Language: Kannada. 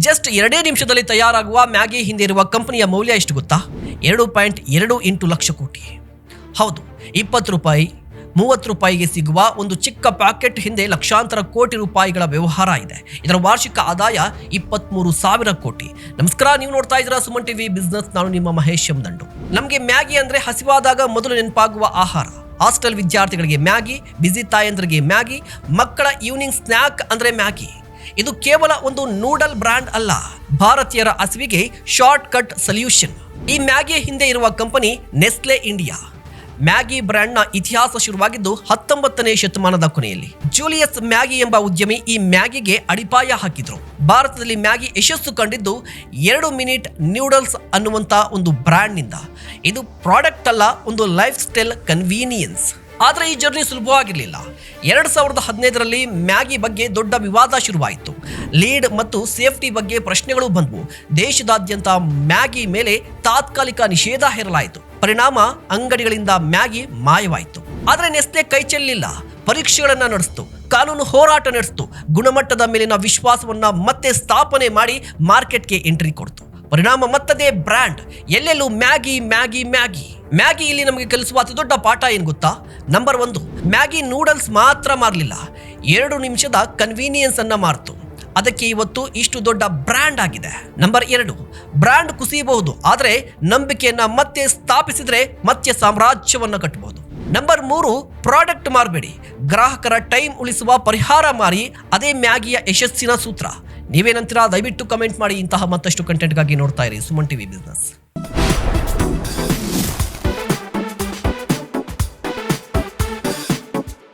ಜಸ್ಟ್ 2 ನಿಮಿಷದಲ್ಲಿ ತಯಾರಾಗುವ ಮ್ಯಾಗಿ ಹಿಂದೆ ಇರುವ ಕಂಪನಿಯ ಮೌಲ್ಯ ಎಷ್ಟು ಗೊತ್ತಾ? 2.28 ಲಕ್ಷ ಕೋಟಿ. ಹೌದು, 20 ರೂಪಾಯಿ 30 ರೂಪಾಯಿಗೆ ಸಿಗುವ ಒಂದು ಚಿಕ್ಕ ಪ್ಯಾಕೆಟ್ ಹಿಂದೆ ಲಕ್ಷಾಂತರ ಕೋಟಿ ರೂಪಾಯಿಗಳ ವ್ಯವಹಾರ ಇದೆ. ಇದರ ವಾರ್ಷಿಕ ಆದಾಯ 23,000 ಕೋಟಿ. ನಮಸ್ಕಾರ, ನೀವು ನೋಡ್ತಾ ಇದ್ದೀರಾ ಸುಮನ್ ಟಿವಿ ಬಿಸ್ನೆಸ್. ನಾನು ನಿಮ್ಮ ಮಹೇಶ್ ದಂಡು. ನಮಗೆ ಮ್ಯಾಗಿ ಅಂದ್ರೆ ಹಸಿವಾದಾಗ ಮೊದಲು ನೆನಪಾಗುವ ಆಹಾರ. ಹಾಸ್ಟೆಲ್ ವಿದ್ಯಾರ್ಥಿಗಳಿಗೆ ಮ್ಯಾಗಿ, ಬಿಸಿ ತಾಯಂದ್ರಿಗೆ ಮ್ಯಾಗಿ, ಮಕ್ಕಳ ಈವ್ನಿಂಗ್ ಸ್ನ್ಯಾಕ್ ಅಂದ್ರೆ ಮ್ಯಾಗಿ. ಇದು ಕೇವಲ ಒಂದು ನೂಡಲ್ ಬ್ರ್ಯಾಂಡ್ ಅಲ್ಲ, ಭಾರತೀಯರ ಹಸಿವಿಗೆ ಶಾರ್ಟ್ ಕಟ್ ಸೊಲ್ಯೂಷನ್. ಈ ಮ್ಯಾಗಿಯ ಹಿಂದೆ ಇರುವ ಕಂಪನಿ ನೆಸ್ಲೆ ಇಂಡಿಯಾ. ಮ್ಯಾಗಿ ಬ್ರ್ಯಾಂಡ್ನ ಇತಿಹಾಸ ಶುರುವಾಗಿದ್ದು 19ನೇ ಶತಮಾನದ ಕೊನೆಯಲ್ಲಿ. ಜೂಲಿಯಸ್ ಮ್ಯಾಗಿ ಎಂಬ ಉದ್ಯಮಿ ಈ ಮ್ಯಾಗಿಗೆ ಅಡಿಪಾಯ ಹಾಕಿದ್ರು. ಭಾರತದಲ್ಲಿ ಮ್ಯಾಗಿ ಯಶಸ್ಸು ಕಂಡಿದ್ದು 2 ಮಿನಿಟ್ ನ್ಯೂಡಲ್ಸ್ ಅನ್ನುವಂತ ಒಂದು ಬ್ರ್ಯಾಂಡ್ನಿಂದ. ಇದು ಪ್ರಾಡಕ್ಟ್ ಅಲ್ಲ, ಒಂದು ಲೈಫ್ ಸ್ಟೈಲ್ ಕನ್ವೀನಿಯನ್ಸ್. ಆದರೆ ಈ ಜರ್ನಿ ಸುಲಭವಾಗಿರಲಿಲ್ಲ. 2015ರಲ್ಲಿ ಮ್ಯಾಗಿ ಬಗ್ಗೆ ದೊಡ್ಡ ವಿವಾದ ಶುರುವಾಯಿತು. ಲೀಡ್ ಮತ್ತು ಸೇಫ್ಟಿ ಬಗ್ಗೆ ಪ್ರಶ್ನೆಗಳು ಬಂದವು. ದೇಶದಾದ್ಯಂತ ಮ್ಯಾಗಿ ಮೇಲೆ ತಾತ್ಕಾಲಿಕ ನಿಷೇಧ ಹೇರಲಾಯಿತು. ಪರಿಣಾಮ ಅಂಗಡಿಗಳಿಂದ ಮ್ಯಾಗಿ ಮಾಯವಾಯಿತು. ಆದರೆ ನೆಸ್ಲೆ ಕೈ ಚೆಲ್ಲಿಲ್ಲ. ಪರೀಕ್ಷೆಗಳನ್ನ ನಡೆಸಿತು, ಕಾನೂನು ಹೋರಾಟ ನಡೆಸಿತು, ಗುಣಮಟ್ಟದ ಮೇಲಿನ ವಿಶ್ವಾಸವನ್ನ ಮತ್ತೆ ಸ್ಥಾಪನೆ ಮಾಡಿ ಮಾರ್ಕೆಟ್ಗೆ ಎಂಟ್ರಿ ಕೊಡ್ತು. ಪರಿಣಾಮ ಮತ್ತದೇ ಬ್ರ್ಯಾಂಡ್. ಎಲ್ಲೆಲ್ಲೂ ಮ್ಯಾಗಿ ಮ್ಯಾಗಿ ಮ್ಯಾಗಿ. ಮ್ಯಾಗಿ ಇಲ್ಲಿ ನಮಗೆ ಕಲಿಸುವ ಅತಿ ದೊಡ್ಡ ಪಾಠ ಏನು ಗೊತ್ತಾ? ನಂಬರ್ 1, ಮ್ಯಾಗಿ ನೂಡಲ್ಸ್ ಮಾತ್ರ ಮಾರಲಿಲ್ಲ, 2 ನಿಮಿಷದ ಕನ್ವೀನಿಯನ್ಸ್ ಅನ್ನ ಮಾರ್ತು. ಅದಕ್ಕೆ ಇವತ್ತು ಇಷ್ಟು ದೊಡ್ಡ ಬ್ರ್ಯಾಂಡ್ ಆಗಿದೆ. ನಂಬರ್ 2, ಬ್ರ್ಯಾಂಡ್ ಕುಸಿಯಬಹುದು, ಆದರೆ ನಂಬಿಕೆಯನ್ನ ಮತ್ತೆ ಸ್ಥಾಪಿಸಿದ್ರೆ ಮತ್ತೆ ಸಾಮ್ರಾಜ್ಯವನ್ನ ಕಟ್ಟಬಹುದು. ನಂಬರ್ 3, ಪ್ರಾಡಕ್ಟ್ ಮಾರಬೇಡಿ, ಗ್ರಾಹಕರ ಟೈಮ್ ಉಳಿಸುವ ಪರಿಹಾರ ಮಾರಿ. ಅದೇ ಮ್ಯಾಗಿಯ ಯಶಸ್ಸಿನ ಸೂತ್ರ. ನೀವೇನಂತೀರಾ? ದಯವಿಟ್ಟು ಕಮೆಂಟ್ ಮಾಡಿ. ಇಂತಹ ಮತ್ತಷ್ಟು ಕಂಟೆಂಟ್ಗಾಗಿ ನೋಡ್ತಾ ಇರಿ ಸುಮನ್ ಟಿವಿ ಬಿಸ್ನೆಸ್.